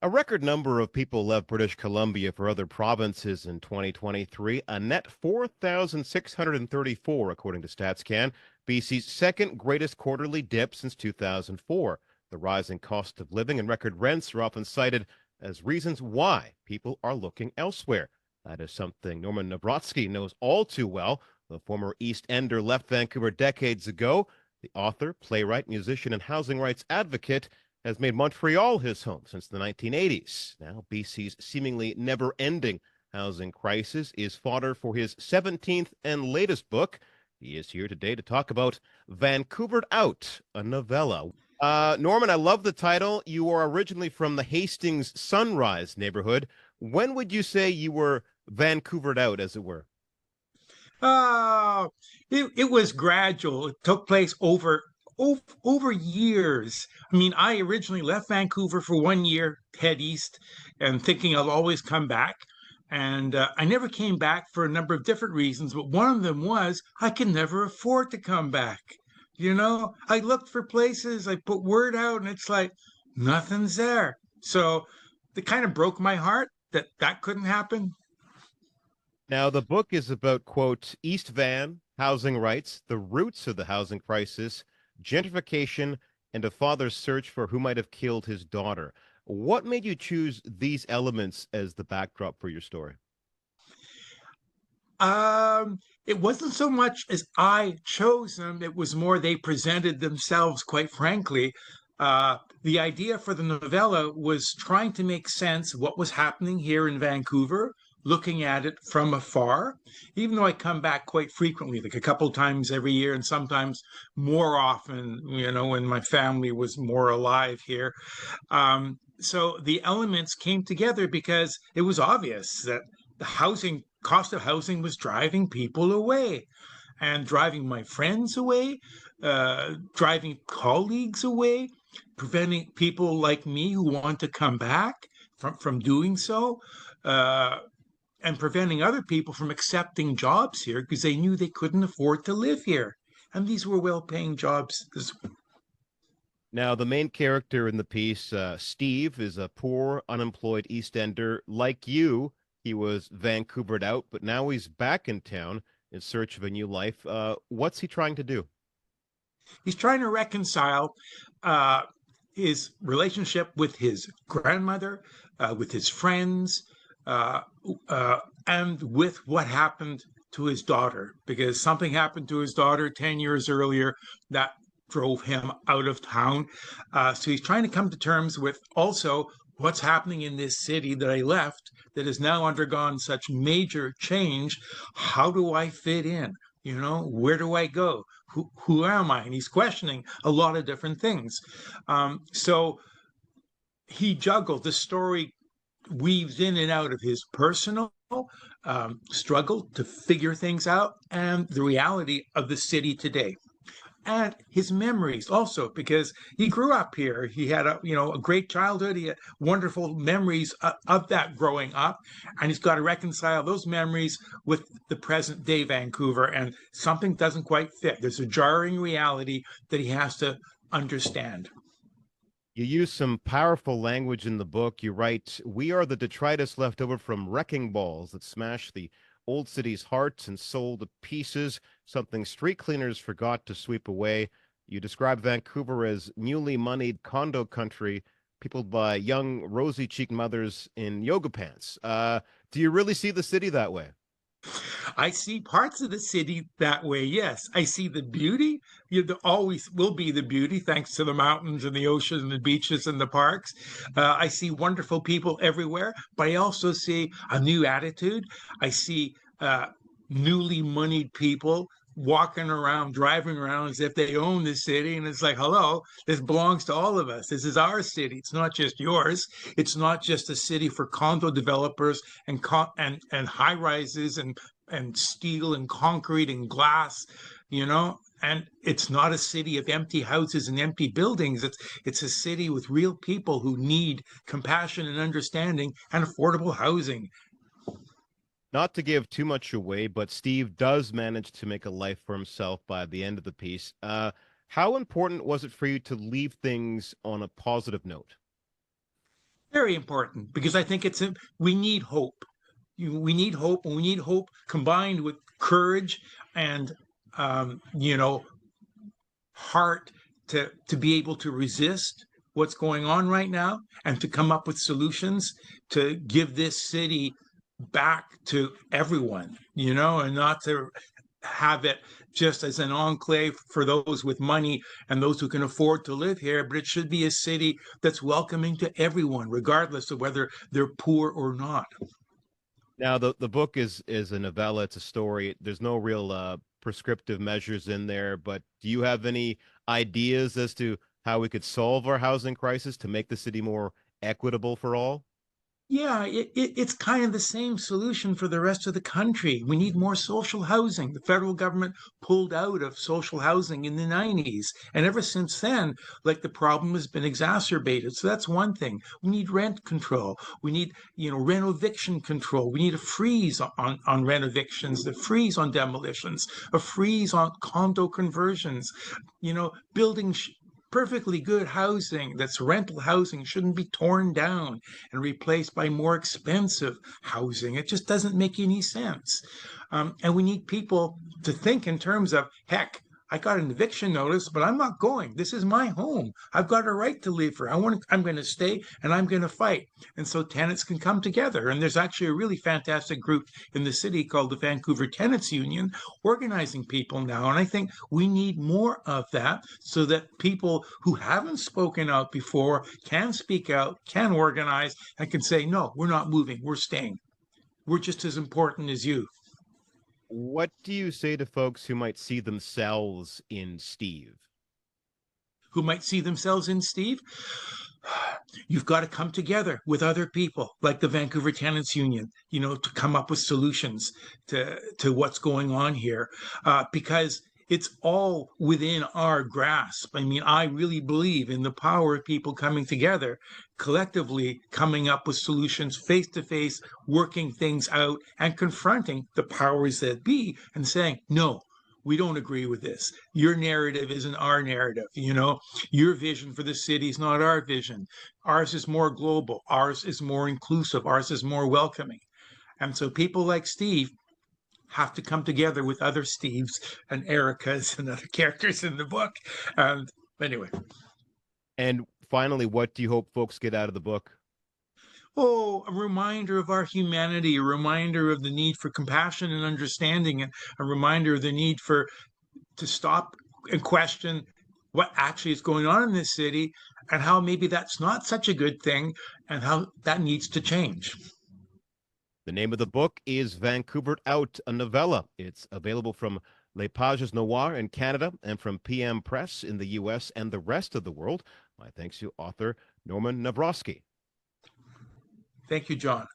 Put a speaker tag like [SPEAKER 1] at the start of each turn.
[SPEAKER 1] A record number of people left British Columbia for other provinces in 2023, a net 4,634, according to StatsCan, BC's second greatest quarterly dip since 2004. The rising cost of living and record rents are often cited as reasons why people are looking elsewhere. That is something Norman Nawrocki knows all too well. The former East Ender left Vancouver decades ago. The author, playwright, musician, and housing rights advocate has made Montreal his home since the 1980s. Now, BC's seemingly never-ending housing crisis is fodder for his 17th and latest book. He is here today to talk about Vancouvered Out, a novella. Norman, I love the title. You are originally from the Hastings Sunrise neighborhood. When would you say you were Vancouvered out, as it were?
[SPEAKER 2] Oh, it was gradual. It took place over years. I mean, I originally left Vancouver for 1 year, head east, and thinking I'll always come back. And I never came back for a number of different reasons, but one of them was I could never afford to come back. I looked for places, I put word out, and it's like nothing's there. So it kind of broke my heart that that couldn't happen.
[SPEAKER 1] Now, the book is about, quote, East Van, housing rights, the roots of the housing crisis, gentrification, and a father's search for who might have killed his daughter. What made you choose these elements as the backdrop for your story?
[SPEAKER 2] It wasn't so much as I chose them, it was more they presented themselves, quite frankly. The idea for the novella was trying to make sense of what was happening here in Vancouver, looking at it from afar, even though I come back quite frequently, like a couple times every year, and sometimes more often, when my family was more alive here. So the elements came together because it was obvious that the housing cost of housing was driving people away and driving my friends away, driving colleagues away, preventing people like me who want to come back from doing so, uh, and preventing other people from accepting jobs here because they knew they couldn't afford to live here. And these were well paying jobs.
[SPEAKER 1] Now, the main character in the piece, Steve, is a poor, unemployed East Ender. Like you, he was Vancouvered out, but now he's back in town in search of a new life. What's he trying to do?
[SPEAKER 2] He's trying to reconcile uh, his relationship with his grandmother, with his friends, uh, and with what happened to his daughter, because something happened to his daughter 10 years earlier that drove him out of town. So he's trying to come to terms with also what's happening in this city that I left that has now undergone such major change. How do I fit in? Where do I go? Who am I? And he's questioning a lot of different things. So he juggled the story, weaves in and out of his personal struggle to figure things out and the reality of the city today and his memories also, because he grew up here. He had a great childhood. He had wonderful memories of that growing up, and he's got to reconcile those memories with the present day Vancouver, and something doesn't quite fit. There's a jarring reality that he has to understand.
[SPEAKER 1] You use some powerful language in the book. You write, We are the detritus left over from wrecking balls that smash the old city's heart and soul to pieces, something street cleaners forgot to sweep away. You describe Vancouver as newly moneyed condo country, peopled by young, rosy-cheeked mothers in yoga pants. Do you really see the city that way?
[SPEAKER 2] I see parts of the city that way. Yes, I see the beauty. There always will be the beauty, thanks to the mountains and the ocean and the beaches and the parks. I see wonderful people everywhere, but I also see a new attitude. I see newly moneyed people walking around, driving around as if they own the city. And it's like, hello, this belongs to all of us. This is our city. It's not just yours. It's not just a city for condo developers and high rises and steel and concrete and glass, and it's not a city of empty houses and empty buildings. It's a city with real people who need compassion and understanding and affordable housing.
[SPEAKER 1] Not to give too much away, but Steve does manage to make a life for himself by the end of the piece. How important was it for you to leave things on a positive note?
[SPEAKER 2] very important because I think we need hope. We need hope, and we need hope combined with courage and you know, heart to be able to resist what's going on right now and to come up with solutions to give this city back to everyone, you know, and not to have it just as an enclave for those with money and those who can afford to live here, but it should be a city that's welcoming to everyone, regardless of whether they're poor or not.
[SPEAKER 1] Now, the book is a novella. It's a story. There's no real prescriptive measures in there, but do you have any ideas as to how we could solve our housing crisis to make the city more equitable for all?
[SPEAKER 2] Yeah, it's kind of the same solution for the rest of the country. We need more social housing. The federal government pulled out of social housing in the 90s. And ever since then, like the problem has been exacerbated. So that's one thing. We need rent control. We need, rent eviction control. We need a freeze on rent evictions, a freeze on demolitions, a freeze on condo conversions, building perfectly good housing that's rental housing shouldn't be torn down and replaced by more expensive housing. It just doesn't make any sense. And we need people to think in terms of, heck, I got an eviction notice, but I'm not going. This is my home. I've got a right to live here. I'm going to stay and I'm going to fight. And so tenants can come together. And there's actually a really fantastic group in the city called the Vancouver Tenants Union organizing people now. And I think we need more of that so that people who haven't spoken out before can speak out, can organize, and can say, no, we're not moving. We're staying. We're just as important as you.
[SPEAKER 1] What do you say to folks who might see themselves in Steve?
[SPEAKER 2] Who might see themselves in Steve? You've got to come together with other people like the Vancouver Tenants Union, to come up with solutions to what's going on here, because it's all within our grasp. I mean, I really believe in the power of people coming together, collectively coming up with solutions face to face, working things out, and confronting the powers that be and saying, no, we don't agree with this. Your narrative isn't our narrative. Your vision for the city is not our vision. Ours is more global. Ours is more inclusive. Ours is more welcoming. And so people like Steve have to come together with other Steves and Ericas and other characters in the book. And anyway.
[SPEAKER 1] And finally, what do you hope folks get out of the book?
[SPEAKER 2] Oh, a reminder of our humanity, a reminder of the need for compassion and understanding, and a reminder of the need to stop and question what actually is going on in this city and how maybe that's not such a good thing and how that needs to change.
[SPEAKER 1] The name of the book is Vancouvered Out, a novella. It's available from Les Pages Noires in Canada and from PM Press in the U.S. and the rest of the world. My thanks to author Norman Nawrocki.
[SPEAKER 2] Thank you, John.